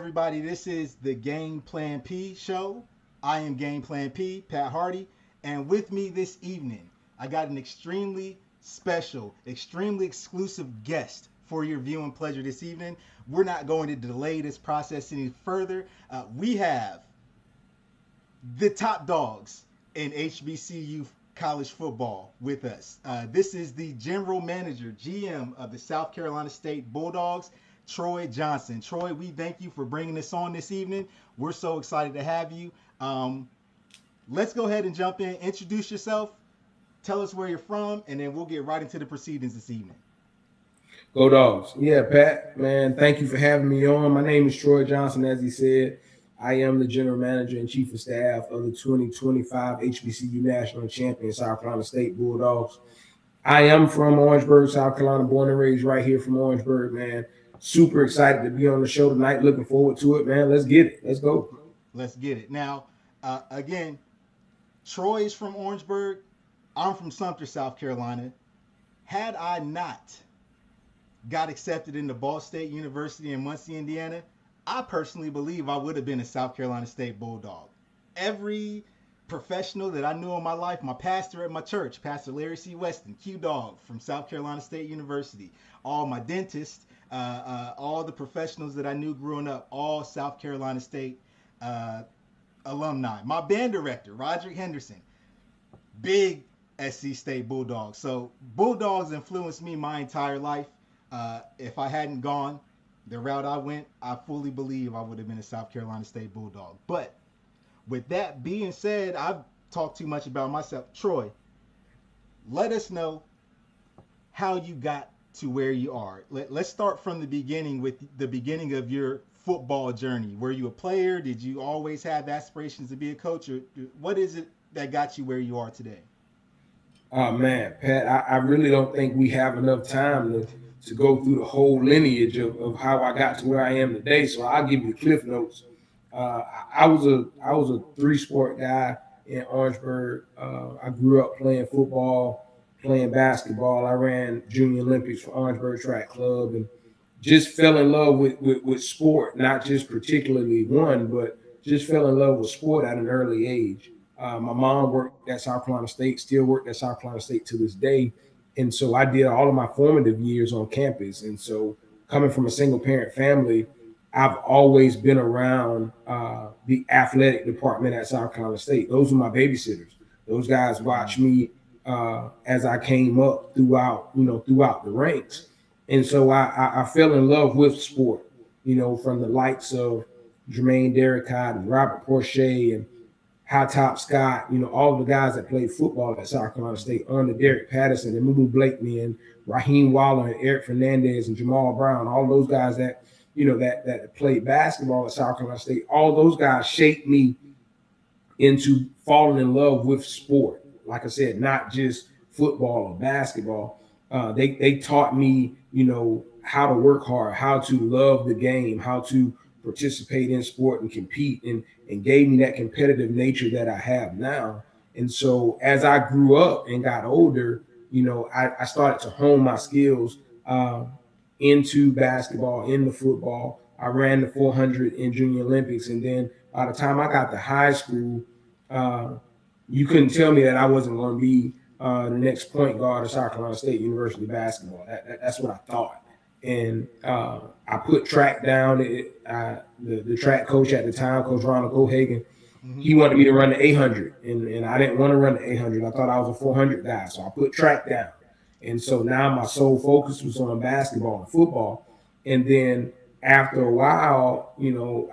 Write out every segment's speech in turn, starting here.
everybody. This is the GamePlan P show. I am GamePlan P, Pat Hardy, and with me this evening, I got an extremely special, extremely exclusive guest for your viewing pleasure this evening. We're not going to delay this process any further. We have the top dogs in HBCU college football with us. This is the general manager, GM of the South Carolina State Bulldogs, Troy Johnson. Troy, we thank you for bringing this on this evening. We're so excited to have you. Let's go ahead and jump in. Introduce yourself. Tell us where you're from, and then we'll get right into the proceedings this evening. Go Dogs. Yeah, Pat, man, thank you for having me on. My name is Troy Johnson, as he said. I am the general manager and chief of staff of the 2025 HBCU National Champion South Carolina State Bulldogs. I am from Orangeburg, South Carolina, born and raised right here from Orangeburg, man. Super excited to be on the show tonight. Looking forward to it, man. Let's get it. Let's go. Let's get it. Now, again, Troy is from Orangeburg. I'm from Sumter, South Carolina. Had I not got accepted into Ball State University in Muncie, Indiana, I personally believe I would have been a South Carolina State Bulldog. Every professional that I knew in my life, my pastor at my church, Pastor Larry C. Weston, Q-Dog from South Carolina State University, all my dentists, all the professionals that I knew growing up, all South Carolina State alumni. My band director, Roderick Henderson, big SC State Bulldog. So Bulldogs influenced me my entire life. If I hadn't gone the route I went, I fully believe I would have been a South Carolina State Bulldog. But with that being said, I've talked too much about myself. Troy, let us know how you got to where you are. Let's start from the beginning with the beginning of your football journey. Were you a player? Did you always have aspirations to be a coach? Or what is it that got you where you are today? Oh, man, Pat, I really don't think we have enough time to go through the whole lineage of how I got to where I am today. So I'll give you the cliff notes. I was a three-sport guy in Orangeburg. I grew up playing football, playing basketball. I ran Junior Olympics for Orangeburg Track Club and just fell in love with sport, not just particularly one, but just fell in love with sport at an early age. My mom worked at South Carolina State, still worked at South Carolina State to this day. And so I did all of my formative years on campus. And so coming from a single parent family, I've always been around the athletic department at South Carolina State. Those were my babysitters. Those guys watched me as I came up throughout the ranks. And so I fell in love with sport, from the likes of Jermaine Derricott and Robert Porcher and High Top Scott, all the guys that played football at South Carolina State under Derek Patterson and Mumu Blakeney and Raheem Waller and Eric Fernandez and Jamal Brown, all those guys that played basketball at South Carolina State, all those guys shaped me into falling in love with sport. Like I said, not just football or basketball. They taught me, how to work hard, how to love the game, how to participate in sport and compete, and gave me that competitive nature that I have now. And so as I grew up and got older, I started to hone my skills into basketball, into football. I ran the 400 in Junior Olympics. And then by the time I got to high school, you couldn't tell me that I wasn't going to be the next point guard of South Carolina State University basketball. That's what I thought. And I put track down. The track coach at the time, Coach Ronald Cohagen, he wanted me to run the 800, and I didn't want to run the 800. I thought I was a 400 guy, so I put track down. And so now my sole focus was on basketball and football. And then after a while,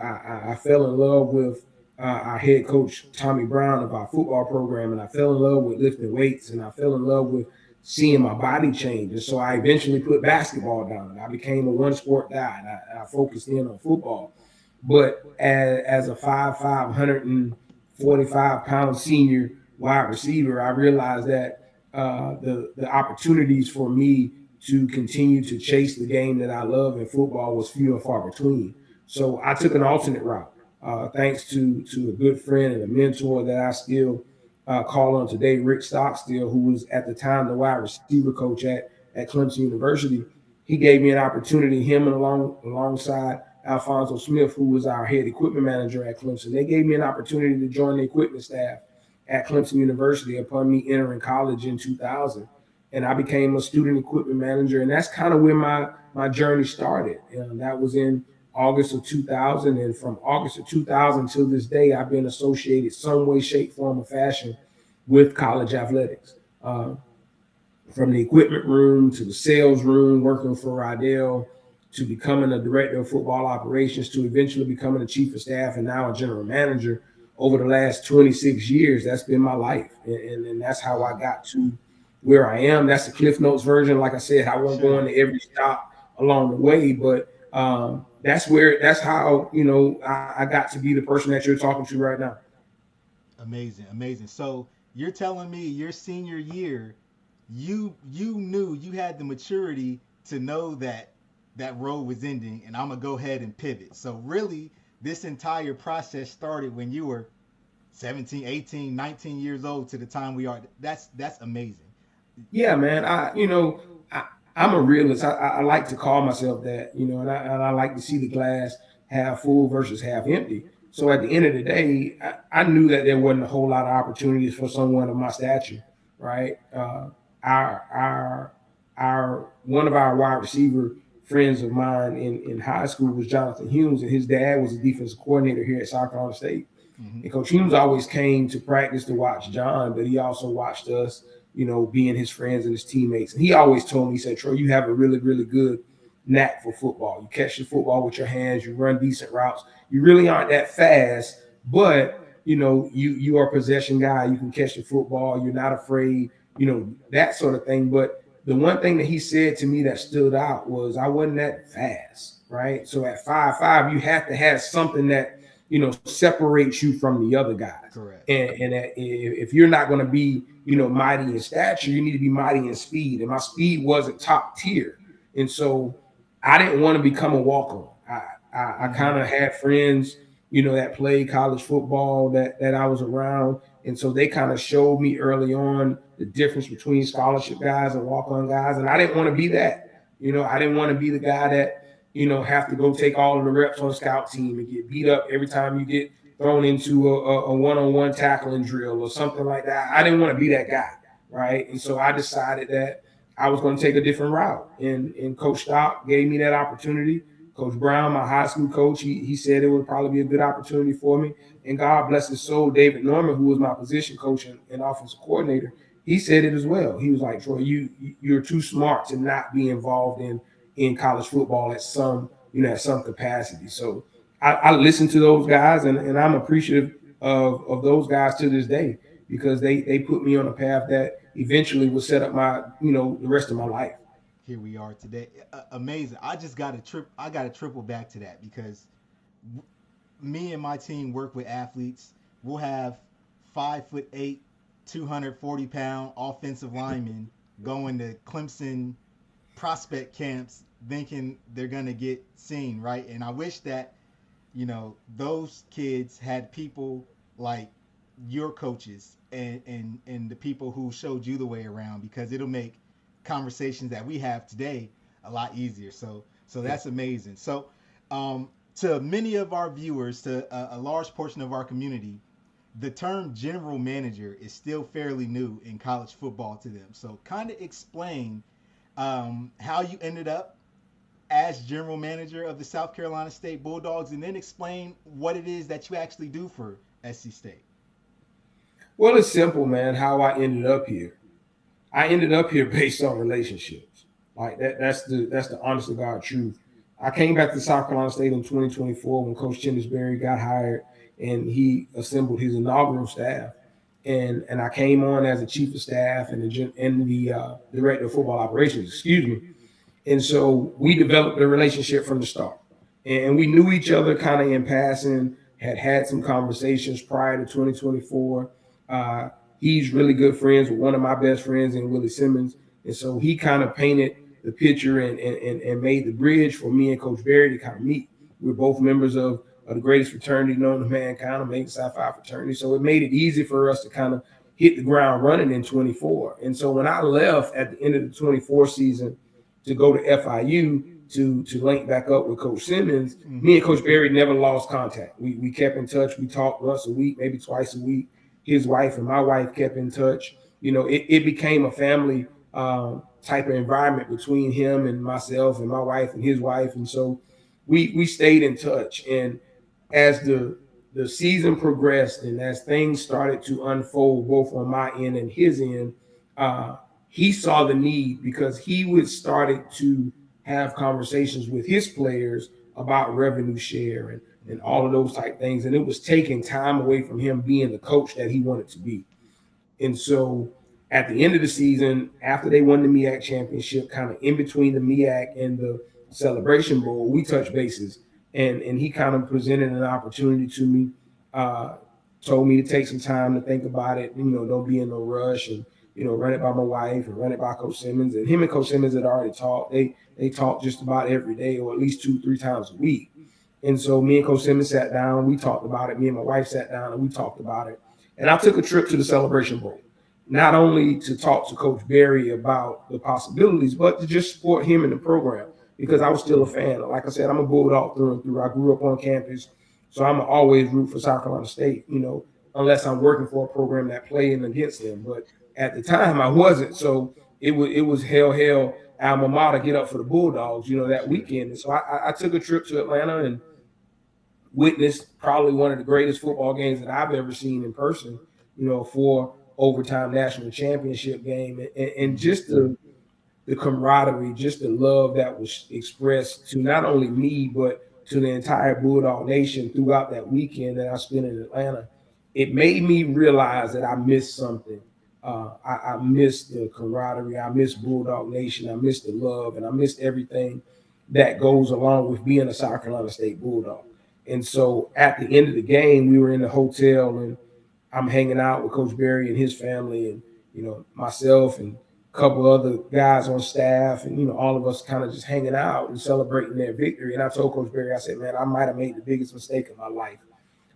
I fell in love with our head coach, Tommy Brown, of our football program, and I fell in love with lifting weights, and I fell in love with seeing my body change. And so I eventually put basketball down. I became a one-sport guy, and I focused in on football. But as a 5'5", 145-pound senior wide receiver, I realized that the opportunities for me to continue to chase the game that I love in football was few and far between. So I took an alternate route, thanks to a good friend and a mentor that I still call on today, Rick Stockstill, who was at the time the wide receiver coach at Clemson University. He gave me an opportunity, him and alongside Alfonso Smith, who was our head equipment manager at Clemson. They gave me an opportunity to join the equipment staff at Clemson University upon me entering college in 2000. And I became a student equipment manager. And that's kind of where my journey started. And that was in August of 2000. And from August of 2000 till this day, I've been associated some way, shape, form, or fashion with college athletics. From the equipment room to the sales room, working for Rydell, to becoming a director of football operations, to eventually becoming a chief of staff and now a general manager. Over the last 26 years, that's been my life. And that's how I got to where I am. That's the Cliff Notes version. Like I said, I won't go into every stop along the way, but that's how, I got to be the person that you're talking to right now. Amazing, amazing. So you're telling me your senior year, you knew you had the maturity to know that that road was ending, and I'm gonna go ahead and pivot. So really, this entire process started when you were 17, 18, 19 years old to the time we are. That's amazing. Yeah, man. I'm a realist. I like to call myself that, and I like to see the glass half full versus half empty. So at the end of the day, I knew that there wasn't a whole lot of opportunities for someone of my stature, right? Our our one of our wide receiver friends of mine in high school was Jonathan Humes, and his dad was a defensive coordinator here at South Carolina State. Mm-hmm. And Coach Humes always came to practice to watch John, but he also watched us, being his friends and his teammates. And he always told me, he said, Troy, you have a really, really good knack for football. You catch the football with your hands, you run decent routes. You really aren't that fast, but you are a possession guy. You can catch the football. You're not afraid, that sort of thing. But the one thing that he said to me that stood out was I wasn't that fast, right? So at 5'5", you have to have something that separates you from the other guys. Correct. And that if you're not going to be mighty in stature, you need to be mighty in speed. And my speed wasn't top tier, and so I didn't want to become a walk-on. I kind of had friends that played college football that I was around, and so they kind of showed me early on the difference between scholarship guys and walk-on guys, and I didn't want to be that. I didn't want to be the guy that have to go take all of the reps on scout team and get beat up every time you get thrown into a one-on-one tackling drill or something like that. I didn't want to be that guy, right? And so I decided that I was going to take a different route. And Coach Stock gave me that opportunity. Coach Brown, my high school coach, he said it would probably be a good opportunity for me. And God bless his soul, David Norman, who was my position coach and offensive coordinator, he said it as well. He was like, Troy, you're too smart to not be involved in college football at some capacity. So I listen to those guys, and I'm appreciative of those guys to this day, because they put me on a path that eventually will set up my the rest of my life. Here we are today. Amazing. I just got I got to triple back to that because me and my team work with athletes. We'll have 5'8", 240-pound offensive linemen going to Clemson prospect camps thinking they're gonna get seen, right? And I wish that those kids had people like your coaches and the people who showed you the way around, because it'll make conversations that we have today a lot easier. So that's amazing. So to many of our viewers, to a large portion of our community, the term general manager is still fairly new in college football to them. So kind of explain how you ended up as general manager of the South Carolina State Bulldogs, and then explain what it is that you actually do for SC State. Well, it's simple, man, how I ended up here. I ended up here based on relationships. Like that's the honest to God truth. I came back to South Carolina State in 2024 when Coach Chendisberry got hired and he assembled his inaugural staff. And I came on as a chief of staff and the director of football operations, excuse me. And so we developed a relationship from the start. And we knew each other kind of in passing, had some conversations prior to 2024. He's really good friends with one of my best friends in Willie Simmons. And so he kind of painted the picture and made the bridge for me and Coach Berry to kind of meet. We're both members of the greatest fraternity known to mankind, Omega Psi Phi fraternity. So it made it easy for us to kind of hit the ground running in 24. And so when I left at the end of the 24 season to go to FIU, to link back up with Coach Simmons, Mm-hmm. me and Coach Berry never lost contact. We kept in touch. We talked once a week, maybe twice a week. His wife and my wife kept in touch. It became a family type of environment between him and myself and my wife and his wife. And so we stayed in touch. And as the season progressed and as things started to unfold both on my end and his end, uh, he saw the need because he would started to have conversations with his players about revenue share and Mm-hmm. all of those type things. And it was taking time away from him being the coach that he wanted to be. And so at the end of the season, after they won the MEAC championship, kind of in between the MEAC and the Celebration Bowl, we touched bases. And he kind of presented an opportunity to me, uh, told me to take some time to think about it, don't be in no rush and, run it by my wife and run it by Coach Simmons. And him and Coach Simmons had already talked. They talked just about every day or at least 2-3 times a week. And so me and Coach Simmons sat down, we talked about it. Me and my wife sat down and we talked about it. And I took a trip to the Celebration Bowl, not only to talk to Coach Berry about the possibilities, but to just support him in the program because I was still a fan. Like I said, I'm a Bulldog through and through. I grew up on campus, so I'm always root for South Carolina State, unless I'm working for a program that playing against them. But at the time, I wasn't. So it was hell, alma mater, get up for the Bulldogs, that Sure. weekend. And so I took a trip to Atlanta and witnessed probably one of the greatest football games that I've ever seen in person, for overtime national championship game. And Mm-hmm. just the camaraderie, just the love that was expressed to not only me, but to the entire Bulldog Nation throughout that weekend that I spent in Atlanta. It made me realize that I missed something. I missed the camaraderie. I missed Bulldog Nation. I missed the love, and I missed everything that goes along with being a South Carolina State Bulldog. And so at the end of the game, we were in the hotel and I'm hanging out with Coach Berry and his family and, myself and a couple other guys on staff and, all of us kind of just hanging out and celebrating their victory. And I told Coach Berry, I said, man, I might have made the biggest mistake of my life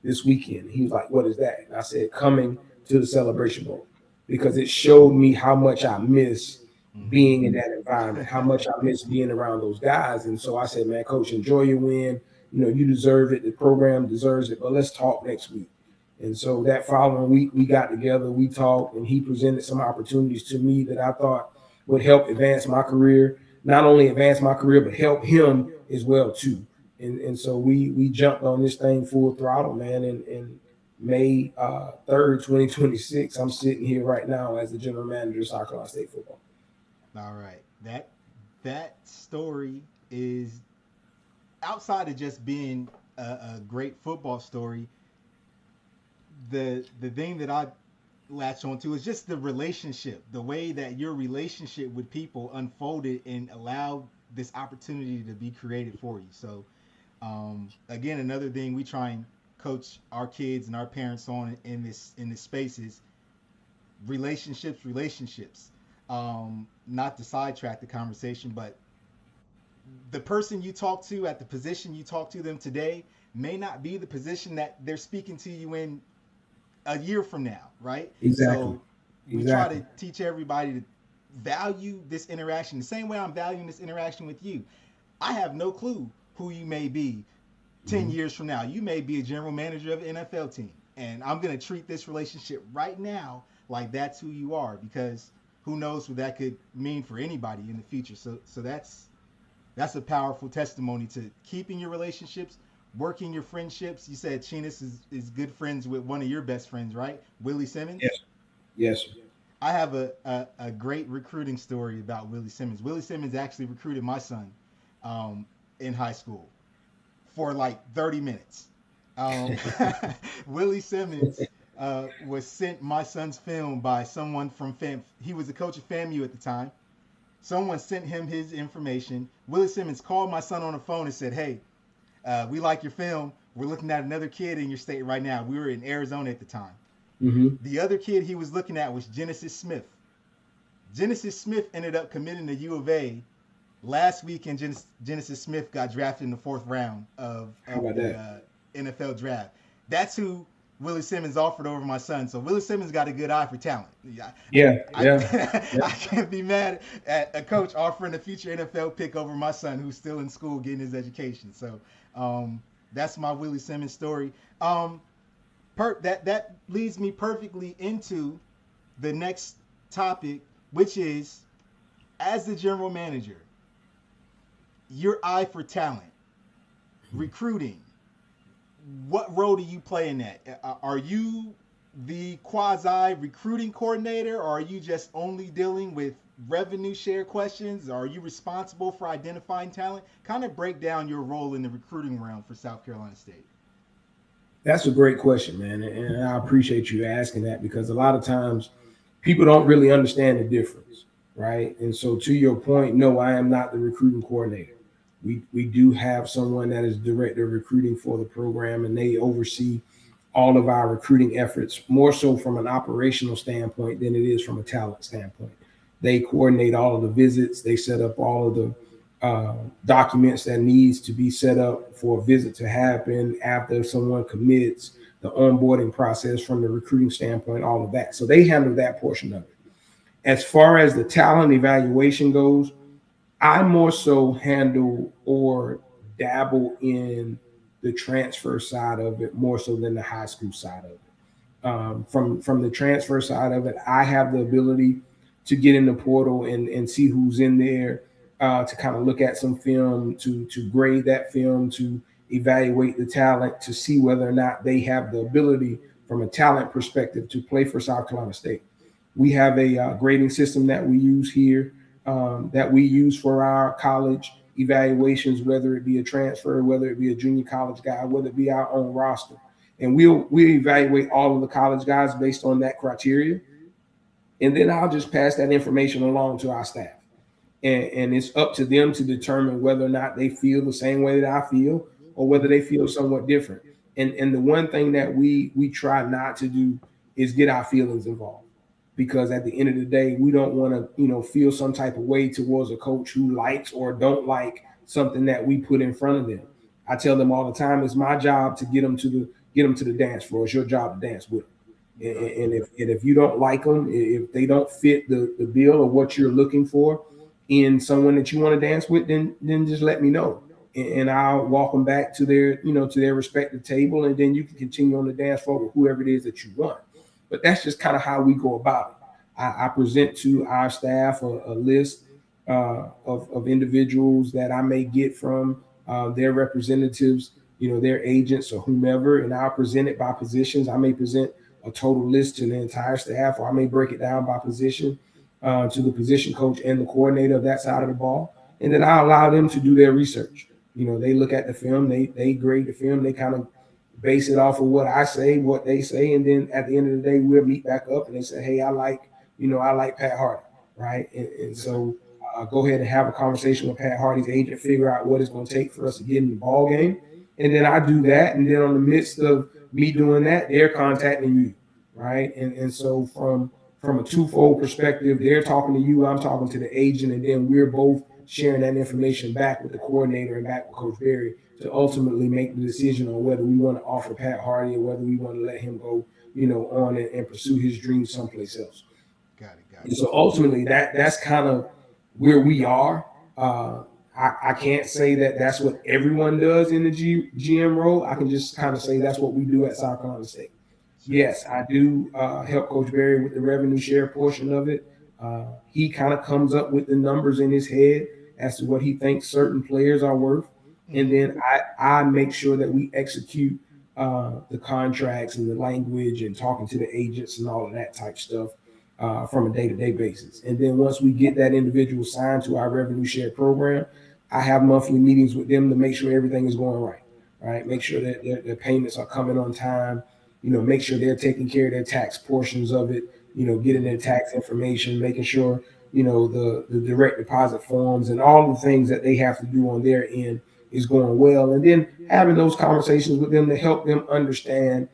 this weekend. And he was like, what is that? And I said, coming to the Celebration Bowl because it showed me how much I miss being in that environment, how much I miss being around those guys. And so I said, man, Coach, enjoy your win. You deserve it. The program deserves it, but let's talk next week. And so that following week, we got together, we talked, and he presented some opportunities to me that I thought would help advance my career, not only advance my career, but help him as well, too. And so we jumped on this thing full throttle, man. And May 3rd, 2026, I'm sitting here right now as the general manager of South Carolina State football. All right. That story is outside of just being a great football story. The thing that I latch onto is just the relationship, the way that your relationship with people unfolded and allowed this opportunity to be created for you. So again, another thing we try and coach our kids and our parents on in this space is relationships. Not to sidetrack the conversation, but the person you talk to at the position you talk to them today may not be the position that they're speaking to you in a year from now, right? Exactly. So we try Exactly. to teach everybody to value this interaction the same way I'm valuing this interaction with you. I have no clue who you may be 10 Mm-hmm. years from now. You may be a general manager of an NFL team. And I'm going to treat this relationship right now like that's who you are because who knows what that could mean for anybody in the future. So that's a powerful testimony to keeping your relationships, working your friendships. You said Chinas is good friends with one of your best friends, right? Willie Yes. Simmons. Yes. I have a great recruiting story about Willie Simmons. Willie Simmons actually recruited my son um, in high school for like 30 minutes. Um, Willie Simmons was sent my son's film by someone from FAM. He was a coach of FAMU at the time. Someone sent him his information. Willie Simmons called my son on the phone and said, "Hey, we like your film. We're looking at another kid in your state right now." We were in Arizona at the time. Mm-hmm. The other kid he was looking at was Genesis Smith. Genesis Smith ended up committing to U of A last week, and Genesis Smith got drafted in the fourth round of How about the that? NFL draft. That's who Willie Simmons offered over my son. So Willie Simmons got a good eye for talent. Yeah, Yeah, I, yeah, yeah. I can't be mad at a coach offering a future NFL pick over my son who's still in school getting his education. So that's my Willie Simmons story. That leads me perfectly into the next topic, which is as the general manager, your eye for talent, recruiting. What role do you play in that? Are you the quasi recruiting coordinator, or are you just only dealing with revenue share questions? Or are you responsible for identifying talent? Kind of break down your role in the recruiting realm for South Carolina State. That's a great question, man, and I appreciate you asking that because a lot of times people don't really understand the difference, right? And so, to your point, no, I am not the recruiting coordinator. We do have someone that is director of recruiting for the program, and they oversee all of our recruiting efforts, more so from an operational standpoint than it is from a talent standpoint. They coordinate all of the visits. They set up all of the documents that needs to be set up for a visit to happen after someone commits, the onboarding process from the recruiting standpoint, all of that. So they handle that portion of it. As far as the talent evaluation goes, I more so handle or dabble in the transfer side of it more so than the high school side of it. From the transfer side of it, I have the ability to get in the portal and see who's in there, to kind of look at some film, to grade that film, to evaluate the talent, to see whether or not they have the ability from a talent perspective to play for South Carolina State. We have a grading system that we use here, that we use for our college evaluations, whether it be a transfer, whether it be a junior college guy, whether it be our own roster. And we'll evaluate all of the college guys based on that criteria. And then I'll just pass that information along to our staff. And it's up to them to determine whether or not they feel the same way that I feel or whether they feel somewhat different. And the one thing that we try not to do is get our feelings involved, because at the end of the day, we don't want to, feel some type of way towards a coach who likes or don't like something that we put in front of them. I tell them all the time, it's my job to get them to the dance floor. It's your job to dance with them. Right. And if you don't like them, if they don't fit the bill of what you're looking for in someone that you want to dance with, then just let me know, and I'll walk them back to their respective table, and then you can continue on the dance floor with whoever it is that you want. But that's just kind of how we go about it. I present to our staff a list of individuals that I may get from their representatives, their agents or whomever, and I'll present it by positions. I may present a total list to the entire staff, or I may break it down by position to the position coach and the coordinator of that side of the ball, and then I allow them to do their research. They look at the film, they grade the film, they kind of base it off of what I say, what they say, and then at the end of the day, we'll meet back up and they say, "Hey, I like Pat Hardy, right?" And Yes, sir. so go ahead and have a conversation with Pat Hardy's agent, figure out what it's going to take for us to get in the ball game, and then I do that, and then on the midst of me doing that, they're contacting you, right? And so from a twofold perspective, they're talking to you, I'm talking to the agent, and then we're both sharing that information back with the coordinator and back with Coach Berry to ultimately make the decision on whether we want to offer Pat Hardy or whether we want to let him go, on and pursue his dreams someplace else. Got it. Got And it. so ultimately, that's kind of where we are. I can't say that that's what everyone does in the GM role. I can just kind of say that's what we do at South Carolina State. Sure. Yes, I do help Coach Berry with the revenue share portion of it. He kind of comes up with the numbers in his head as to what he thinks certain players are worth, and Mm-hmm. then I make sure that we execute the contracts and the language and talking to the agents and all of that type stuff from a day-to-day basis. And then once we get that individual signed to our revenue share program, I have monthly meetings with them to make sure everything is going right. Right, make Right. sure that their payments are coming on time. Make sure they're taking care of their tax portions of it. Getting Mm-hmm. their tax information, making sure the direct deposit forms and all the things that they have to do on their end is going well. And then having those conversations with them to help them understand,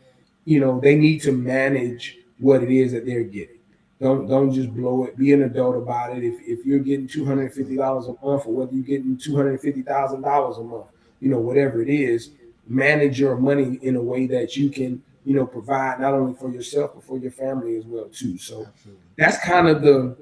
they need to manage what it is that they're getting. Don't just blow it. Be an adult about it. If you're getting Absolutely. $250 a month, or whether you're getting $250,000 a month, whatever it is, manage your money in a way that you can provide not only for yourself but for your family as well too. So Absolutely. that's kind of the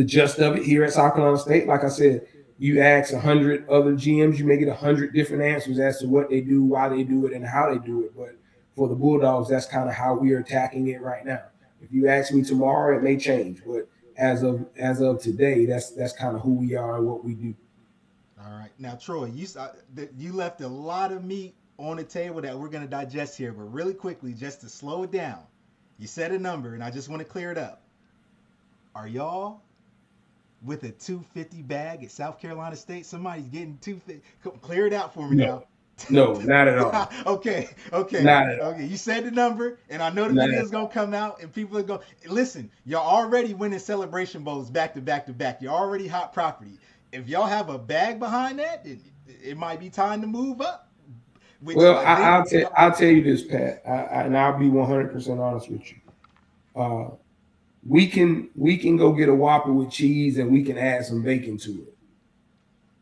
gist of it here at South Carolina State. Like I said, you ask 100 other GMs, you may get 100 different answers as to what they do, why they do it, and how they do it. But for the Bulldogs, that's kind of how we are attacking it right now. If you ask me tomorrow, it may change, but as of today, that's kind of who we are and what we do. All right. Now, Troy, you left a lot of meat on the table that we're going to digest here, but really quickly, just to slow it down, you said a number, and I just want to clear it up. Are y'all with a 250 bag at South Carolina State? Somebody's getting 250. Clear it out for me No, now. no, not at all. Okay, okay, Not at all. okay. You said the number, and I know the Not at video's gonna come out, and people are going. Listen, y'all already winning celebration bowls back to back to back. You're already hot property. If y'all have a bag behind that, it might be time to move up. Which Well, I think. I'll tell you this, Pat, and I'll be 100% honest with you. Uh, we can go get a Whopper with cheese and we can add some bacon to it.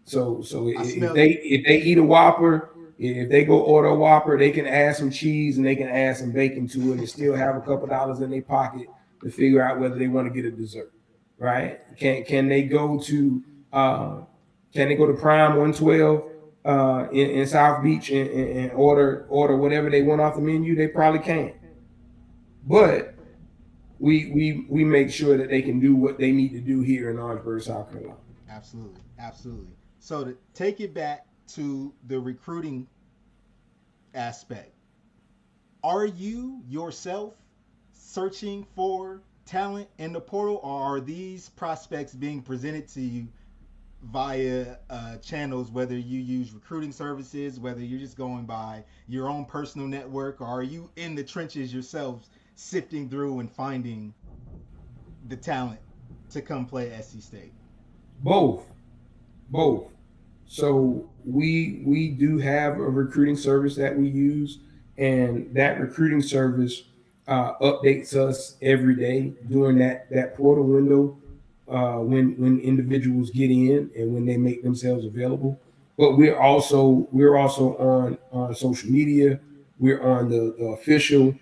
So I if smell they it. if they eat a Whopper, if they go order a Whopper, they can add some cheese and they can add some bacon to it and still have a couple dollars in their pocket to figure out whether they want to get a dessert, right? Can they go to uh, Prime 112 in South Beach and order whatever they want off the menu? They probably can, but we make sure that they can do what they need to do here in Orangeburg, South Carolina. Absolutely, absolutely. So to take it back to the recruiting aspect, are you yourself searching for talent in the portal, or are these prospects being presented to you via channels, whether you use recruiting services, whether you're just going by your own personal network, or are you in the trenches yourselves sifting through and finding the talent to come play at SC State? Both, both. So we do have a recruiting service that we use, and that recruiting service updates us every day during that portal window when individuals get in and when they make themselves available. But we're also on social media. We're on the official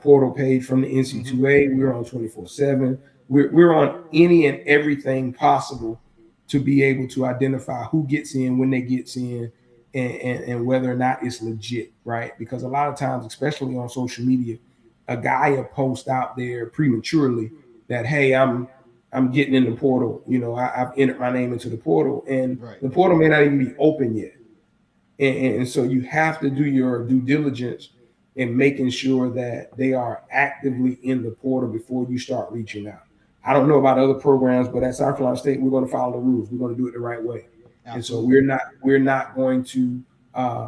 portal page from the Mm-hmm. NC2A. We're on 24/7. We're on any and everything possible to be able to identify who gets in when they gets in and whether or not it's legit, right? Because a lot of times, especially on social media, a guy will post out there prematurely that, hey, I'm getting in the portal. I've entered my name into the portal, and Right. the portal may not even be open yet. And so you have to do your due diligence in making sure that they are actively in the portal before you start reaching out. I don't know about other programs, but at South Carolina State, we're going to follow the rules. We're going to do it the right way, and so Absolutely. we're not going to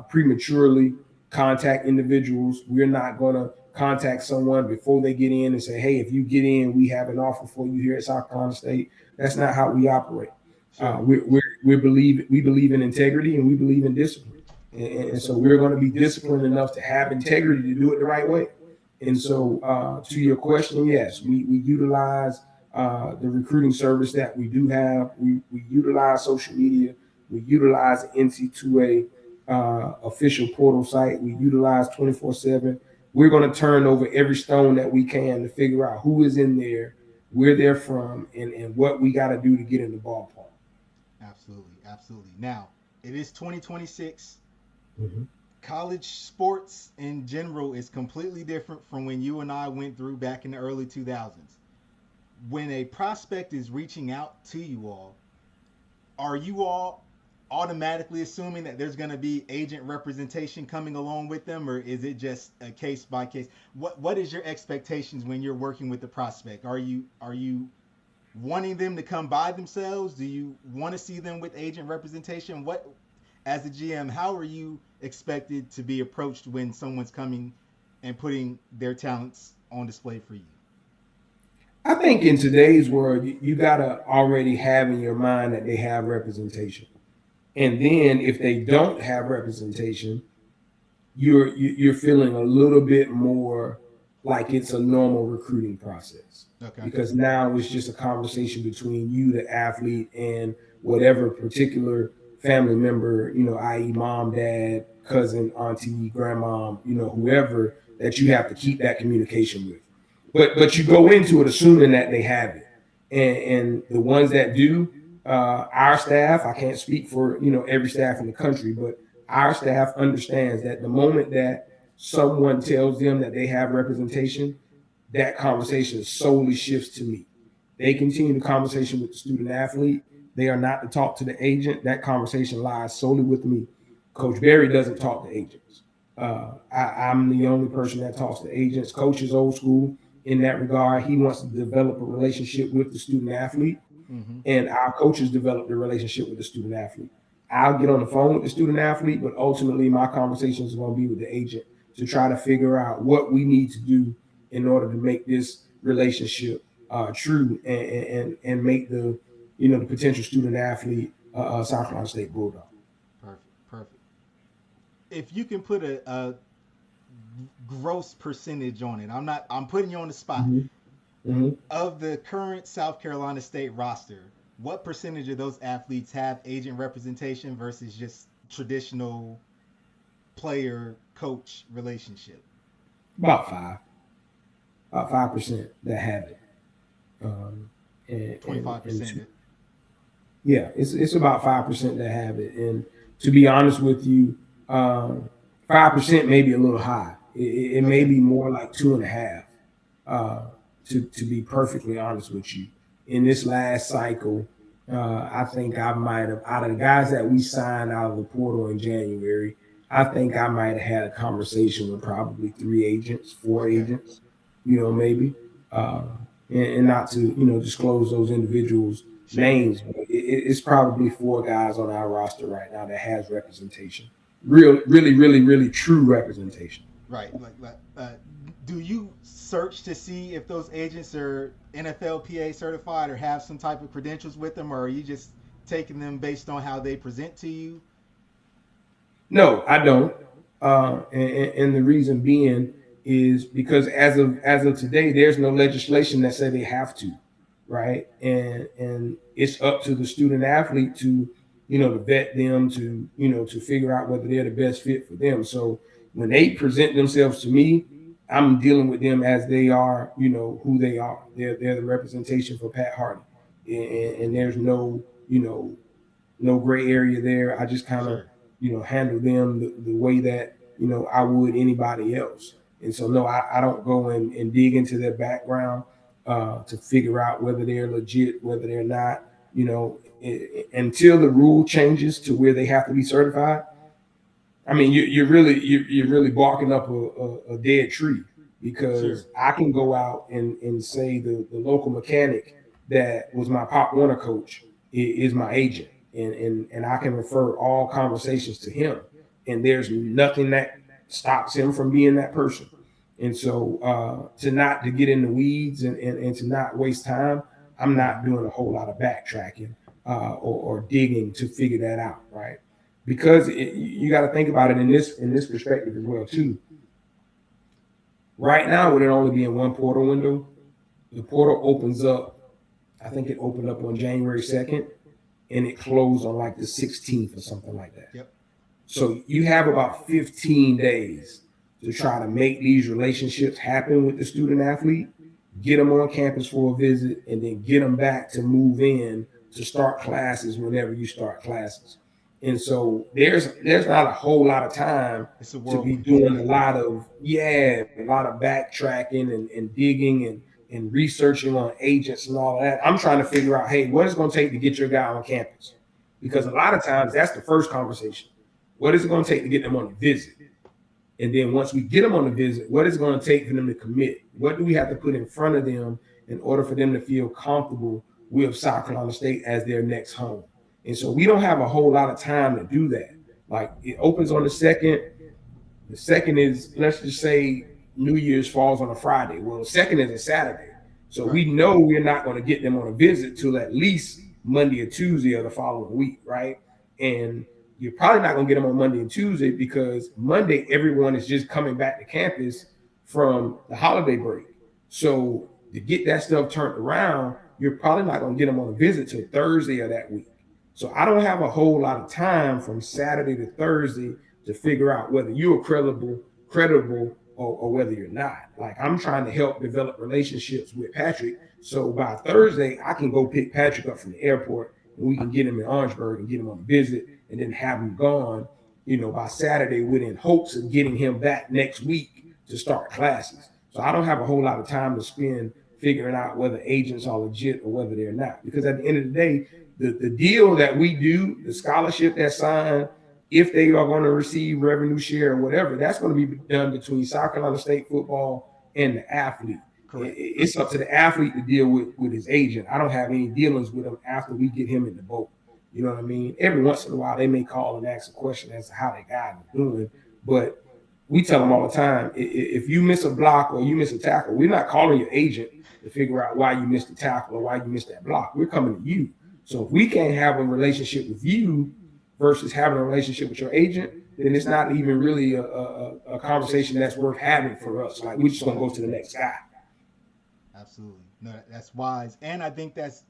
prematurely contact individuals. We're not going to contact someone before they get in and say, "Hey, if you get in, we have an offer for you here at South Carolina State." That's not how we operate. Sure. We believe in integrity and we believe in discipline, and so we're going to be disciplined enough to have integrity to do it the right way. And so, to your question, yes, we utilize the recruiting service that we do have. We utilize social media. We utilize the NC2A official portal site. We utilize 24/7. We're going to turn over every stone that we can to figure out who is in there, where they're from, and what we got to do to get in the ballpark. Absolutely. Absolutely. Now, it is 2026. Mhm. College sports in general is completely different from when you and I went through back in the early 2000s. When a prospect is reaching out to you all, are you all automatically assuming that there's going to be agent representation coming along with them, or is it just a case by case? What is your expectations when you're working with the prospect? Are you wanting them to come by themselves? Do you want to see them with agent representation? What, as a GM, how are you expected to be approached when someone's coming and putting their talents on display for you? I think in today's world, you got to already have in your mind that they have representation. And then if they don't have representation, you're feeling a little bit more like it's a normal recruiting process, Okay. because now it's just a conversation between you, the athlete, and whatever particular family member, i.e., mom, dad, cousin, auntie, grandma, whoever that you have to keep that communication with. But you go into it assuming that they have it, and the ones that do, our staff, I can't speak for every staff in the country, but our staff understands that the moment that someone tells them that they have representation, that conversation solely shifts to me. They continue the conversation with the student athlete. They are not to talk to the agent. That conversation lies solely with me. Coach Barry doesn't talk to agents. I'm the only person that talks to agents. Coach is old school in that regard. He wants to develop a relationship with the student athlete, Mm-hmm. and our coaches develop the relationship with the student athlete. I'll get on the phone with the student athlete, but ultimately my conversations are going to be with the agent to try to figure out what we need to do in order to make this relationship true, and make the potential student athlete South Carolina State Bulldog. Perfect. Perfect. If you can put a gross percentage on it, I'm putting you on the spot. Mm-hmm. Mm-hmm. Of the current South Carolina State roster, what percentage of those athletes have agent representation versus just traditional player coach relationship? About five, about 5% that have it. Um, and, and, 25%. yeah, it's about 5% that have it. And to be honest with you, 5% may be a little high. It may Okay. be more like 2.5. Uh, to be perfectly honest with you, in this last cycle, I think I might have, out of the guys that we signed out of the portal in January, I think I might have had a conversation with probably 3 agents, four Okay. agents, maybe, uh, and not to disclose those individuals' Sure. names, but it's probably 4 guys on our roster right now that has representation, real, really, really, really true representation. Right. Do you search to see if those agents are NFLPA certified or have some type of credentials with them, or are you just taking them based on how they present to you? No, I don't. And the reason being is because as of today, there's no legislation that said they have to, right? And it's up to the student athlete to, to vet them, to figure out whether they're the best fit for them. So when they present themselves to me, I'm dealing with them as they are, who they are. They're the representation for Pat Hardy, and there's no gray area there. I just kind of, Sure. handle them the way that, I would anybody else. And so, no, I don't go and dig into their background to figure out whether they're legit, whether they're not, until the rule changes to where they have to be certified. I mean, you're really barking up a dead tree, Sure. because I can go out and say the local mechanic that was my Pop Warner coach is my agent, and I can refer all conversations to him, and there's nothing that stops him from being that person. And so, to not to get in the weeds, and to not waste time, I'm not doing a whole lot of backtracking, or digging to figure that out, right? Because you got to think about it in this perspective as well too. Right now, with it only being one portal window, the portal opens up. I think it opened up on January 2nd, and it closed on like the 16th or something like that. Yep. So you have about 15 days to try to make these relationships happen with the student athlete, get them on campus for a visit, and then get them back to move in to start classes whenever you start classes. And so there's not a whole lot of time It's a to be whirlwind. doing a lot of backtracking and digging and researching on agents and all that. I'm trying to figure out, hey, what is it going to take to get your guy on campus? Because a lot of times that's the first conversation. What is it going to take to get them on a visit? And then once we get them on the visit, what is it going to take for them to commit? What do we have to put in front of them in order for them to feel comfortable with South Carolina State as their next home? And so we don't have a whole lot of time to do that. Like, it opens on the 2nd. The 2nd is, let's just say, New Year's falls on a Friday. Well, the 2nd is a Saturday. So Right. we know we're not going to get them on a visit till at least Monday or Tuesday of the following week, right? And you're probably not going to get them on Monday and Tuesday, because Monday everyone is just coming back to campus from the holiday break. So to get that stuff turned around, you're probably not going to get them on a visit till Thursday of that week. So I don't have a whole lot of time from Saturday to Thursday to figure out whether you're credible or whether you're not. Like I'm trying to help develop relationships with Patrick. So by Thursday, I can go pick Patrick up from the airport and we can get him in Orangeburg and get him on a visit and then have him gone, by Saturday within hopes of getting him back next week to start classes. So I don't have a whole lot of time to spend figuring out whether agents are legit or whether they're not. Because at the end of the day, the deal that we do, the scholarship that's signed, if they are going to receive revenue share or whatever, that's going to be done between South Carolina State football and the athlete. Correct. It's up to the athlete to deal with his agent. I don't have any dealings with him after we get him in the boat. You know what I mean? Every once in a while, they may call and ask a question as to how they guy is doing, but we tell them all the time, if you miss a block or you miss a tackle, we're not calling your agent to figure out why you missed the tackle or why you missed that block. We're coming to you. So if we can't have a relationship with you versus having a relationship with your agent, then it's not even really a conversation that's worth having for us. Like we're just gonna go to the next guy. Absolutely. No, that's wise. And I think that's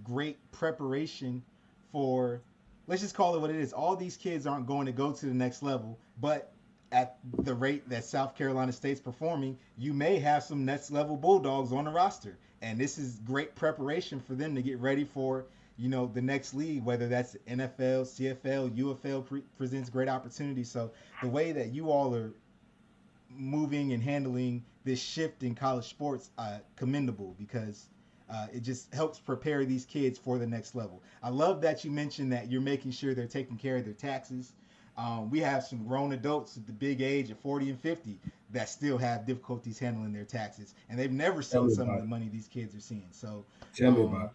great preparation for, let's just call it what it is. All these kids aren't going to go to the next level, but at the rate that South Carolina State's performing, you may have some next level Bulldogs on the roster. And this is great preparation for them to get ready for, the next league, whether that's NFL, CFL, UFL presents great opportunities. So the way that you all are moving and handling this shift in college sports, commendable, because it just helps prepare these kids for the next level. I love that you mentioned that you're making sure they're taking care of their taxes. We have some grown adults at the big age of 40 and 50 that still have difficulties handling their taxes, and they've never seen some of the money these kids are seeing. So tell me about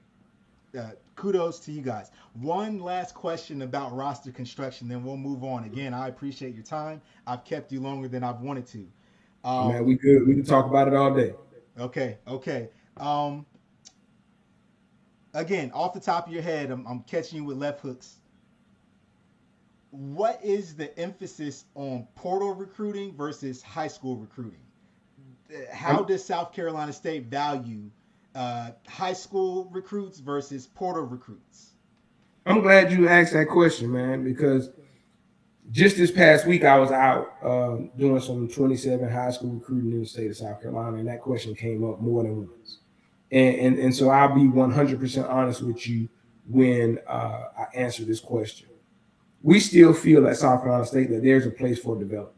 it. Kudos to you guys. One last question about roster construction, then we'll move on. Again, I appreciate your time. I've kept you longer than I've wanted to. Man, we good. We can talk about it all day. Okay. Again, off the top of your head, I'm catching you with left hooks. What is the emphasis on portal recruiting versus high school recruiting? How does South Carolina State value high school recruits versus portal recruits? I'm glad you asked that question, man, because just this past week I was out doing some 27 high school recruiting in the state of South Carolina, and that question came up more than once. And so I'll be 100% honest with you when I answer this question. We still feel at South Carolina State that there's a place for development.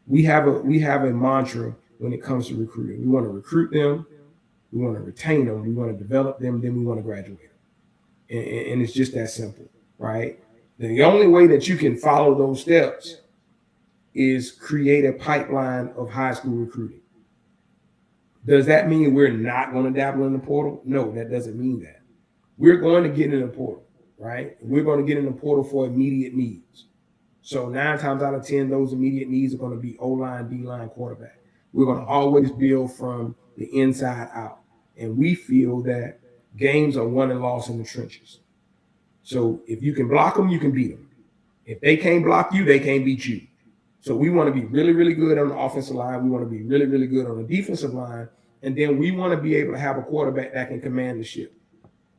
We have a mantra when it comes to recruiting. We want to recruit them, we want to retain them, we want to develop them, then we want to graduate them. And it's just that simple, right? The only way that you can follow those steps is create a pipeline of high school recruiting. Does that mean we're not going to dabble in the portal? No, that doesn't mean that. We're going to get in the portal, right? We're going to get in the portal for immediate needs. So 9 times out of 10, those immediate needs are going to be O-line, D-line, quarterback. We're going to always build from the inside out. And we feel that games are won and lost in the trenches. So if you can block them, you can beat them. If they can't block you, they can't beat you. So we want to be really, really good on the offensive line. We want to be really, really good on the defensive line. And then we want to be able to have a quarterback that can command the ship.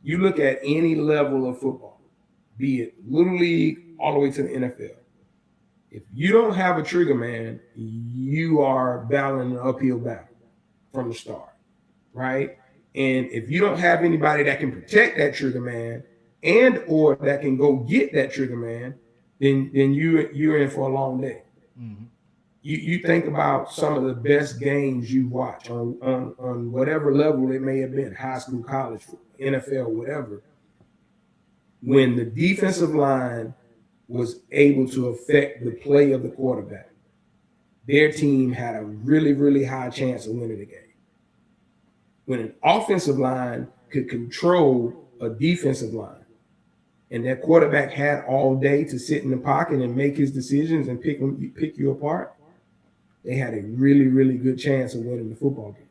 You look at any level of football, be it Little League all the way to the NFL. If you don't have a trigger man, you are battling an uphill battle from the start, right? And if you don't have anybody that can protect that trigger man and or that can go get that trigger man, then you're in for a long day. Mm-hmm. You think about some of the best games you watch on whatever level it may have been, high school, college, NFL, whatever. When the defensive line was able to affect the play of the quarterback, their team had a really, really high chance of winning the game. When an offensive line could control a defensive line, and that quarterback had all day to sit in the pocket and make his decisions and pick you apart, they had a really, really good chance of winning the football game.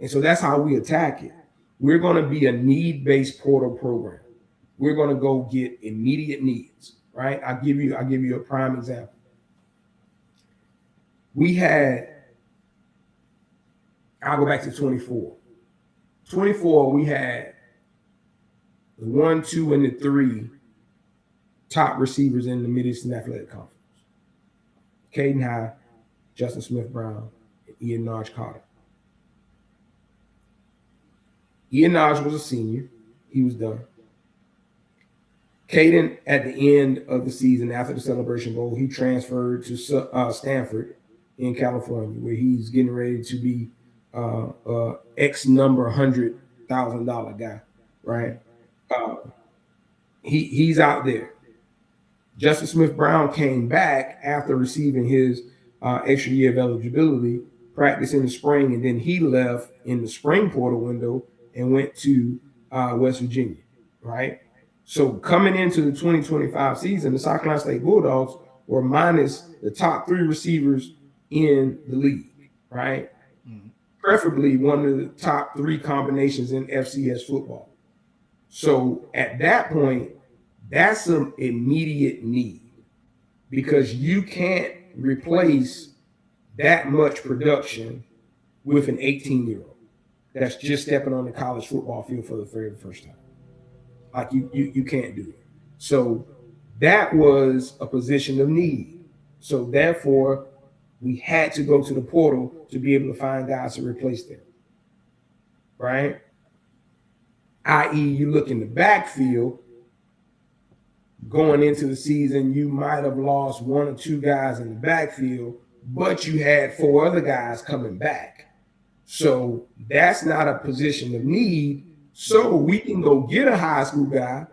And so that's how we attack it. We're going to be a need-based portal program. We're going to go get immediate needs, right? I'll give you a prime example. I'll go back to 24. 24, we had the 1, 2, and the 3 top receivers in the Mid-Eastern Athletic Conference. Caden High, Justin Smith-Brown, Ian Nodge caught him. Ian Nodge was a senior. He was done. Caden, at the end of the season, after the Celebration Bowl, he transferred to Stanford in California, where he's getting ready to be X number $100,000 guy, right? Uh, he's out there. Justice Smith Brown came back after receiving his extra year of eligibility, practiced in the spring, and then he left in the spring portal window and went to West Virginia, right? So coming into the 2025 season, the South Carolina State Bulldogs were minus the top 3 receivers in the league, right? Mm-hmm. Preferably one of the top 3 combinations in FCS football. So at that point, that's an immediate need because you can't replace that much production with an 18-year-old that's just stepping on the college football field for the very first time. Like you can't do it. So that was a position of need. So therefore, we had to go to the portal to be able to find guys to replace them, right? I.e., you look in the backfield, going into the season, you might have lost 1 or 2 guys in the backfield, but you had 4 other guys coming back. So that's not a position of need. So we can go get a high school guy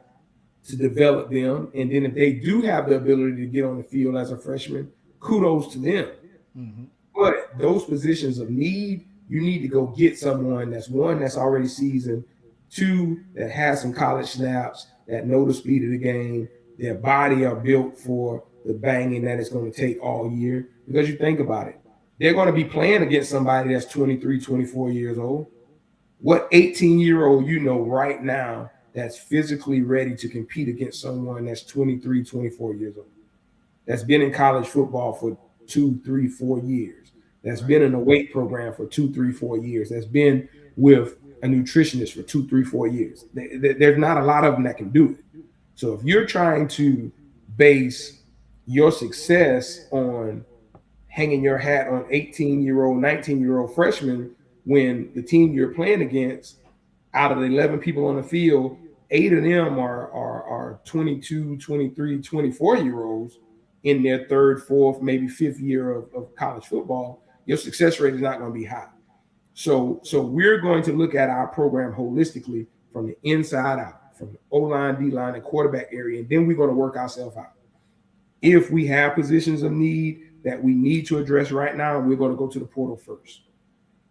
to develop them. And then if they do have the ability to get on the field as a freshman, kudos to them. Mm-hmm. But those positions of need, you need to go get someone that's, 1, that's already seasoned, 2, that has some college snaps, that know the speed of the game, their body are built for the banging that it's going to take all year. Because you think about it, they're going to be playing against somebody that's 23, 24 years old. What 18-year-old you know right now that's physically ready to compete against someone that's 23, 24 years old, that's been in college football for 2, 3, 4 years, that's been in a weight program for 2, 3, 4 years, that's been with a nutritionist for 2, 3, 4 years. There's not a lot of them that can do it. So if you're trying to base your success on hanging your hat on 18-year-old, 19-year-old freshmen, when the team you're playing against, out of the 11 people on the field, 8 of them are 22, 23, 24-year-olds in their 3rd, 4th, maybe 5th year of college football, your success rate is not going to be high. So we're going to look at our program holistically from the inside out, from the O-line, D-line, and quarterback area, and then we're going to work ourselves out. If we have positions of need that we need to address right now, we're going to go to the portal first.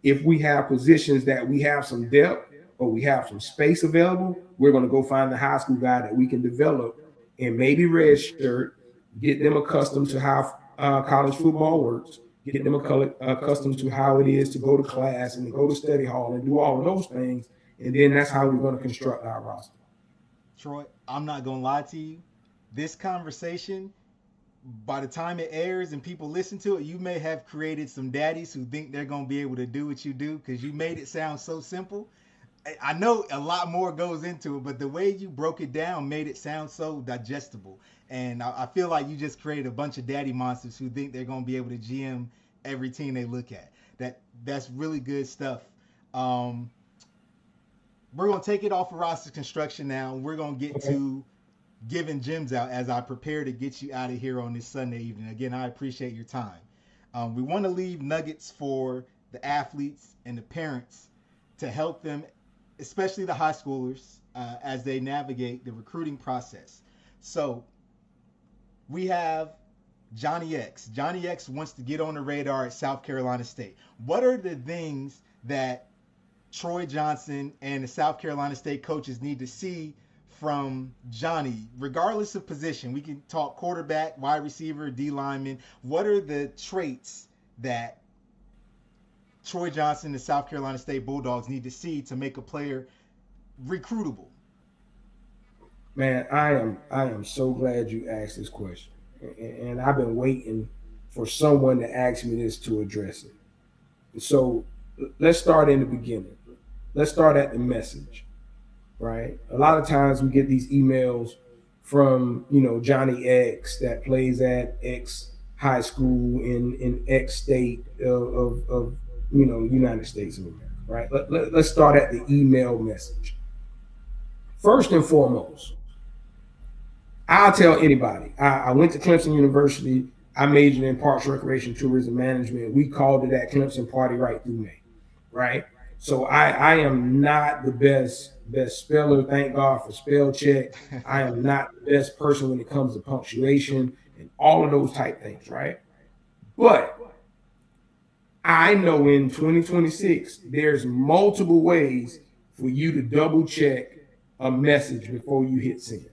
If we have positions that we have some depth or we have some space available, we're going to go find the high school guy that we can develop and maybe redshirt, get them accustomed to how college football works, get them accustomed to how it is to go to class and to go to study hall and do all of those things. And then that's how we're going to construct our roster. Troy, I'm not going to lie to you. This conversation, by the time it airs and people listen to it, you may have created some daddies who think they're going to be able to do what you do because you made it sound so simple. I know a lot more goes into it, but the way you broke it down made it sound so digestible. And I feel like you just created a bunch of daddy monsters who think they're going to be able to GM every team they look at. That's really good stuff. We're going to take it off of roster construction now. We're going to get to giving gems out as I prepare to get you out of here on this Sunday evening. Again, I appreciate your time. We want to leave nuggets for the athletes and the parents to help them, especially the high schoolers, as they navigate the recruiting process. So we have Johnny X. Johnny X wants to get on the radar at South Carolina State. What are the things that Troy Johnson and the South Carolina State coaches need to see from Johnny, regardless of position? We can talk quarterback, wide receiver, D lineman. What are the traits that Troy Johnson and the South Carolina State Bulldogs need to see to make a player recruitable? Man, I am so glad you asked this question. And I've been waiting for someone to ask me this to address it. So let's start in the beginning. Let's start at the message, right? A lot of times we get these emails from, Johnny X that plays at X high school in X state of United States of America, right? Let's start at the email message. First and foremost, I'll tell anybody. I went to Clemson University. I majored in Parks, Recreation, Tourism Management. We called it at Clemson Party right through May, right? So I am not the best speller. Thank God for spell check. I am not the best person when it comes to punctuation and all of those type things, right? But I know in 2026 there's multiple ways for you to double check a message before you hit send.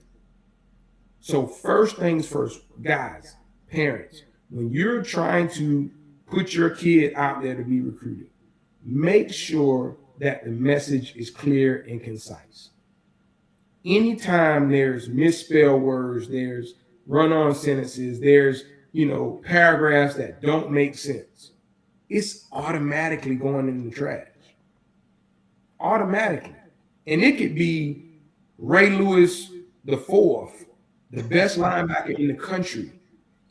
So first things first, guys, parents, when you're trying to put your kid out there to be recruited, make sure that the message is clear and concise. Anytime there's misspelled words, there's run-on sentences, there's paragraphs that don't make sense, it's automatically going in the trash. Automatically. And it could be Ray Lewis the fourth, the best linebacker in the country.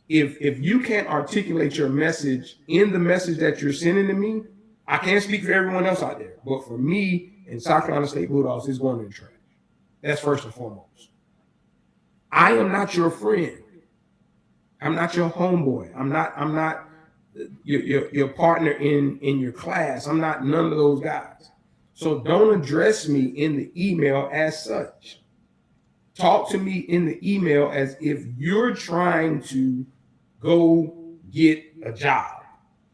If you can't articulate your message in the message that you're sending to me, I can't speak for everyone else out there, but for me and South Carolina State Bulldogs, it's going in the trash. That's first and foremost. I am not your friend. I'm not your homeboy. I'm not your partner in your class. I'm not none of those guys. So don't address me in the email as such. Talk to me in the email as if you're trying to go get a job,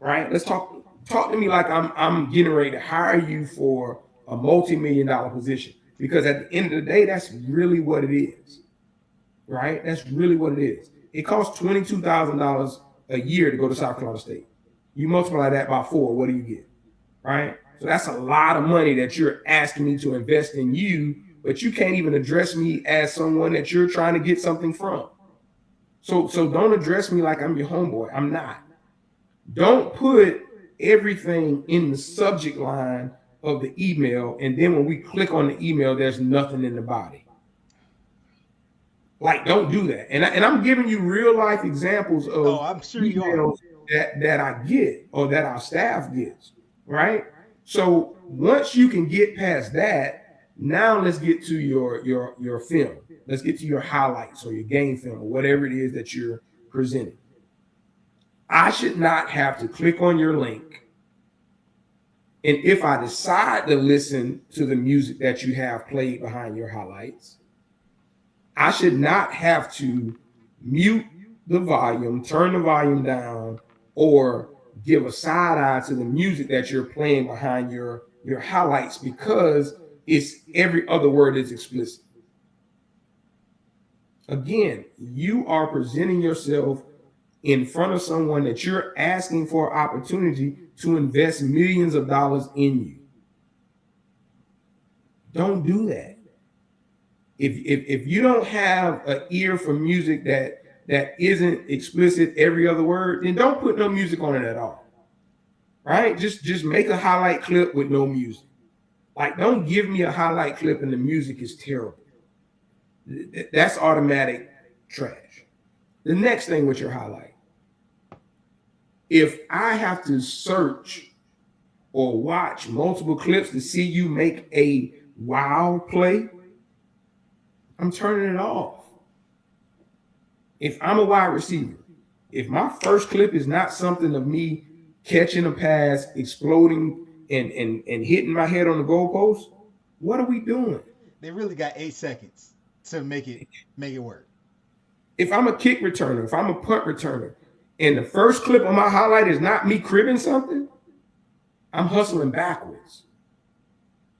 right? Let's talk to me like I'm getting ready to hire you for a multi-million-dollar position, because at the end of the day, that's really what it is, right? That's really what it is. It costs $22,000 a year to go to South Carolina State. You multiply that by 4, what do you get, right? So that's a lot of money that you're asking me to invest in you, but you can't even address me as someone that you're trying to get something from. So don't address me like I'm your homeboy. I'm not. Don't put everything in the subject line of the email, and then when we click on the email, there's nothing in the body. Like, don't do that. And I'm giving you real life examples of I'm sure emails that I get or that our staff gets, right? So once you can get past that, now let's get to your film. Let's get to your highlights or your game film or whatever it is that you're presenting. I should not have to click on your link. And if I decide to listen to the music that you have played behind your highlights, I should not have to mute the volume, turn the volume down, or give a side eye to the music that you're playing behind your highlights, because it's every other word is explicit. Again, you are presenting yourself in front of someone that you're asking for opportunity to invest millions of dollars in you. Don't do that. If you don't have an ear for music that isn't explicit every other word, then don't put no music on it at all. Right? Just make a highlight clip with no music. Like, don't give me a highlight clip and the music is terrible. That's automatic trash. The next thing with your highlight, if I have to search or watch multiple clips to see you make a wow play, I'm turning it off. If I'm a wide receiver, if my first clip is not something of me catching a pass, exploding, and hitting my head on the goalpost, what are we doing? They really got 8 seconds to make it work. If I'm a kick returner, if I'm a punt returner, and the first clip on my highlight is not me cribbing something, I'm hustling backwards.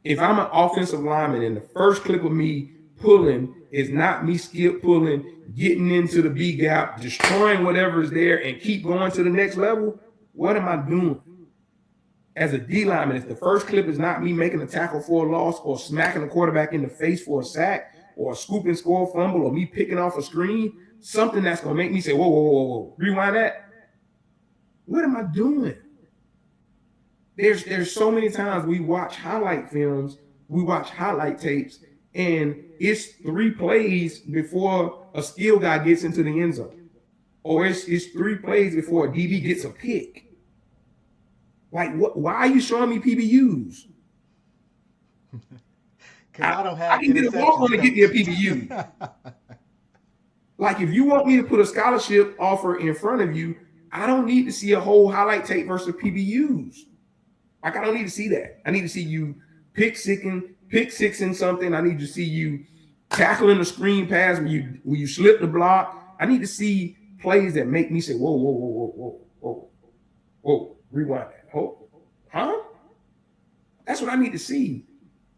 If I'm an offensive lineman and the first clip of me pulling is not me skip pulling, getting into the B gap, destroying whatever is there, and keep going to the next level, what am I doing? As a D lineman, if the first clip is not me making a tackle for a loss or smacking the quarterback in the face for a sack or a scoop and score fumble or me picking off a screen, something that's going to make me say, whoa, rewind that. What am I doing? There's so many times we watch highlight films, we watch highlight tapes, and it's 3 plays before a skill guy gets into the end zone. or it's 3 plays before a DB gets a pick. Like, what? Why are you showing me PBUs? Because I don't I have can get a walk interceptions, on to get me a coach. PBU. Like, if you want me to put a scholarship offer in front of you, I don't need to see a whole highlight tape versus PBUs. Like, I don't need to see that. I need to see you pick sixing something. I need to see you tackling the screen pass when you slip the block. I need to see plays that make me say, whoa, whoa, whoa, whoa, whoa, whoa, whoa, rewind that. Oh, huh? That's what I need to see.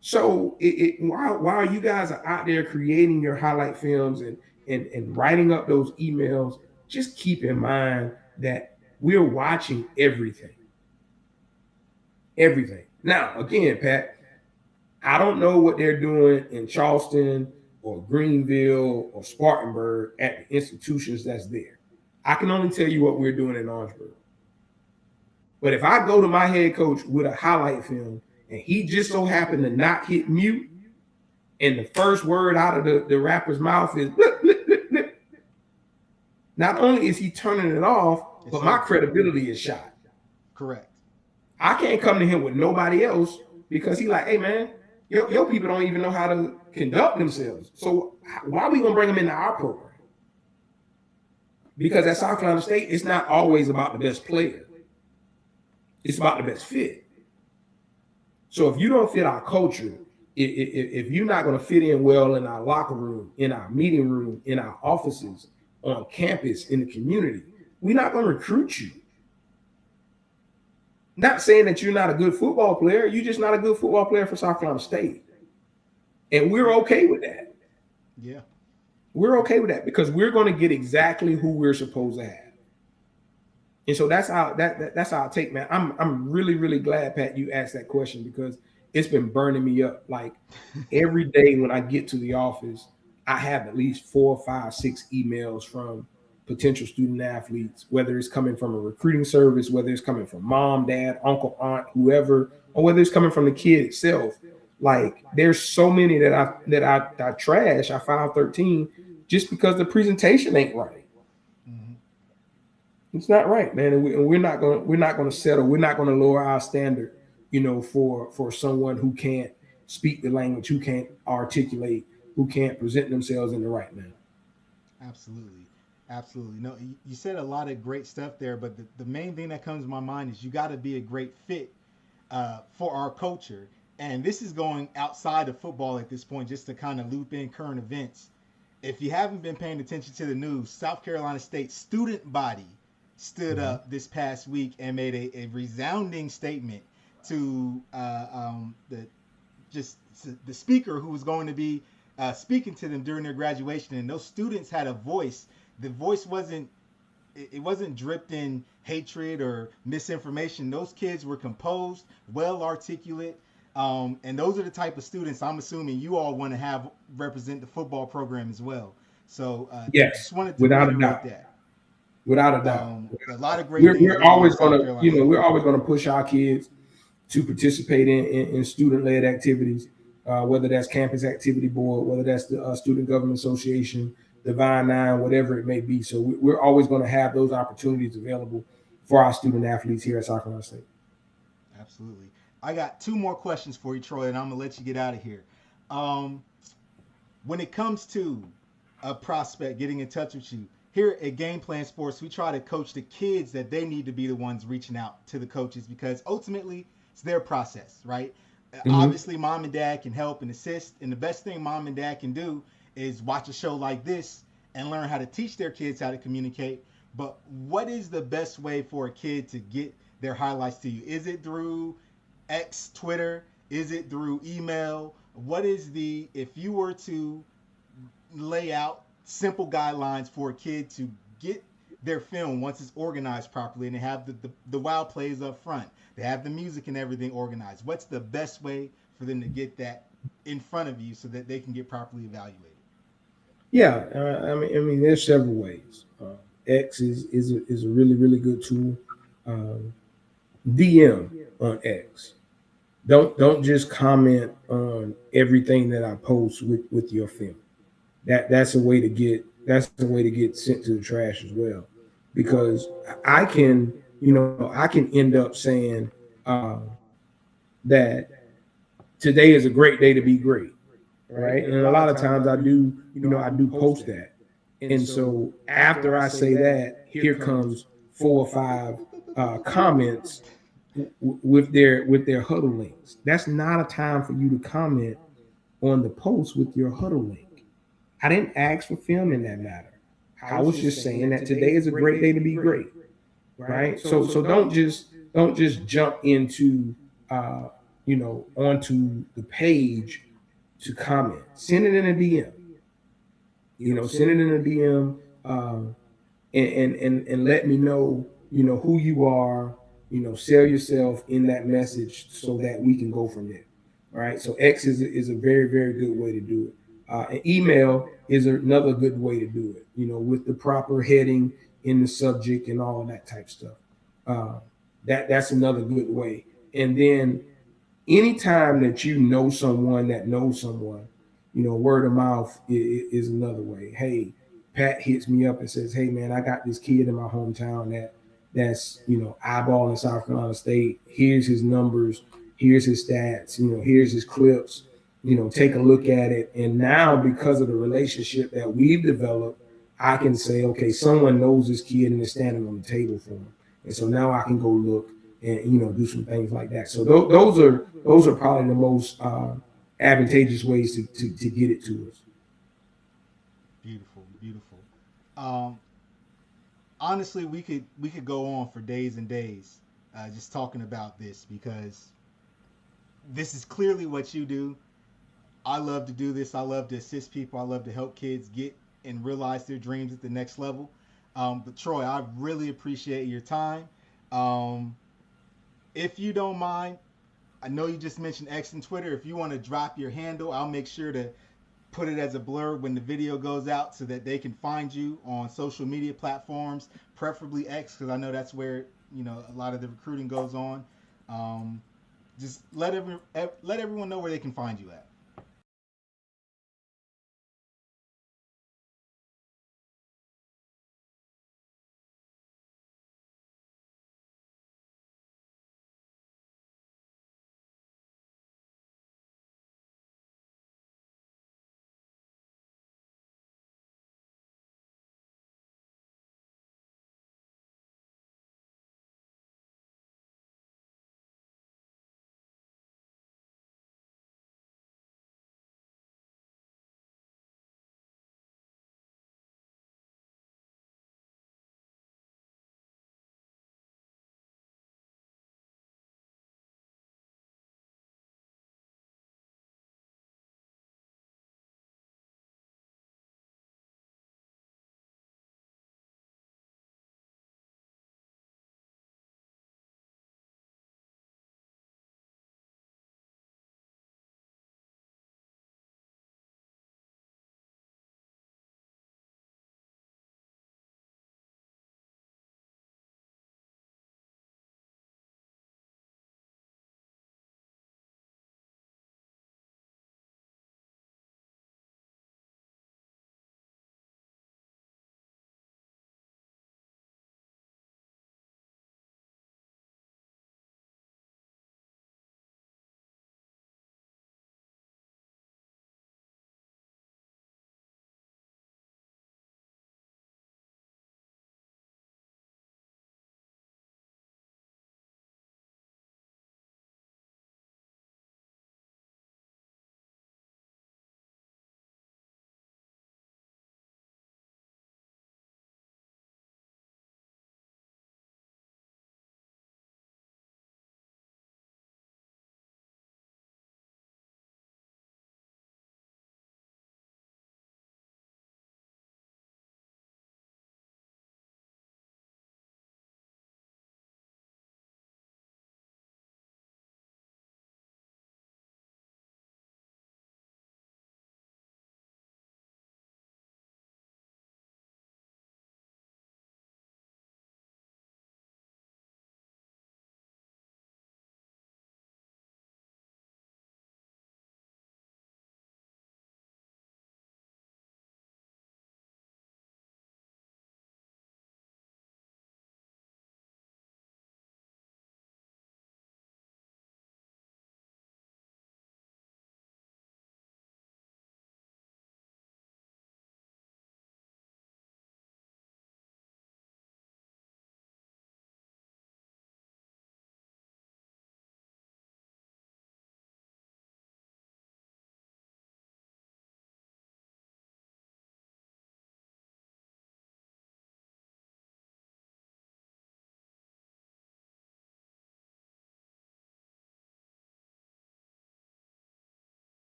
So while you guys are out there creating your highlight films and writing up those emails, just keep in mind that we're watching everything. Everything. Now, again, Pat, I don't know what they're doing in Charleston or Greenville or Spartanburg at the institutions that's there. I can only tell you what we're doing in Orangeburg. But if I go to my head coach with a highlight film and he just so happened to not hit mute, and the first word out of the rapper's mouth is blip, blip, blip, blip, not only is he turning it off, but my credibility is shot. Correct. I can't come to him with nobody else because he like, hey man, your people don't even know how to conduct themselves. So why are we gonna bring them into our program? Because at South Carolina State, it's not always about the best player. It's about the best fit. So if you don't fit our culture, if you're not going to fit in well in our locker room, in our meeting room, in our offices, on campus, in the community, we're not going to recruit you. Not saying that you're not a good football player. You're just not a good football player for South Carolina State. And we're okay with that. Yeah. We're okay with that because we're going to get exactly who we're supposed to have. And so that's how that's our take, man. I'm really, really glad, Pat, you asked that question because it's been burning me up. Like every day when I get to the office, I have at least 4, 5, 6 emails from potential student athletes, whether it's coming from a recruiting service, whether it's coming from mom, dad, uncle, aunt, whoever, or whether it's coming from the kid itself. Like there's so many that I trash, I file 13 just because the presentation ain't right. It's not right, man, and we're not gonna settle. We're not gonna lower our standard, for someone who can't speak the language, who can't articulate, who can't present themselves in the right manner. Absolutely. Absolutely. No, you said a lot of great stuff there, but the main thing that comes to my mind is you got to be a great fit for our culture. And this is going outside of football at this point, just to kind of loop in current events. If you haven't been paying attention to the news, South Carolina State student body stood up this past week and made a resounding statement to the speaker who was going to be speaking to them during their graduation. And those students had a voice. The voice wasn't dripped in hatred or misinformation. Those kids were composed, well articulate, and those are the type of students I'm assuming you all want to have represent the football program as well. So yes, just wanted to without a reiterate doubt. that. Without a doubt. A lot of great things. We're always going gonna, we're always gonna push our kids to participate in student-led activities, whether that's campus activity board, whether that's the student government association, Divine Nine, whatever it may be. So we're always going to have those opportunities available for our student athletes here at South Carolina State. Absolutely. I got 2 more questions for you, Troy, and I'm gonna let you get out of here. When it comes to a prospect getting in touch with you, here at GamePlan Sports, we try to coach the kids that they need to be the ones reaching out to the coaches because ultimately it's their process, right? Obviously, mom and dad can help and assist, and the best thing mom and dad can do is watch a show like this and learn how to teach their kids how to communicate. But what is the best way for a kid to get their highlights to you? Is it through X, Twitter? Is it through email? What is if you were to lay out simple guidelines for a kid to get their film once it's organized properly and they have the wow plays up front, they have the music and everything organized, what's the best way for them to get that in front of you so that they can get properly evaluated? Yeah, I mean, there's several ways. X is a really, really good tool. DM on X. Don't just comment on everything that I post with your film. That's a way to get sent to the trash as well. because I can, I can end up saying that today is a great day to be great, right? And a lot of times I do, I do post that. And so after I say that, here comes 4 or 5 comments with their huddle links. That's not a time for you to comment on the post with your huddle link. I didn't ask for film in that matter. I was just saying that today is a great day to be great, right? So don't just jump into onto the page to comment. Send it in a DM. Send it in a DM, and let me know, who you are. Sell yourself in that message so that we can go from there. All right. So X is a very, very good way to do it. And email is another good way to do it. With the proper heading in the subject and all of that type stuff. Uh, that's another good way. And then anytime that you know someone that knows someone, word of mouth is another way. Hey, Pat hits me up and says, "Hey, man, I got this kid in my hometown that's eyeballing South Carolina State. Here's his numbers. Here's his stats. Here's his clips. Take a look at it." And now, because of the relationship that we've developed, I can say, okay, someone knows this kid and is standing on the table for him. And so now I can go look and do some things like that. So those are probably the most advantageous ways to get it to us. Beautiful, beautiful. Um, Honestly, we could go on for days and days, just talking about this because this is clearly what you do. I love to do this. I love to assist people. I love to help kids get and realize their dreams at the next level. But Troy, I really appreciate your time. Um, if you don't mind, I know you just mentioned X and Twitter. If you want to drop your handle, I'll make sure to put it as a blur when the video goes out so that they can find you on social media platforms, preferably X, because I know that's where a lot of the recruiting goes on. Um, just let everyone know where they can find you at.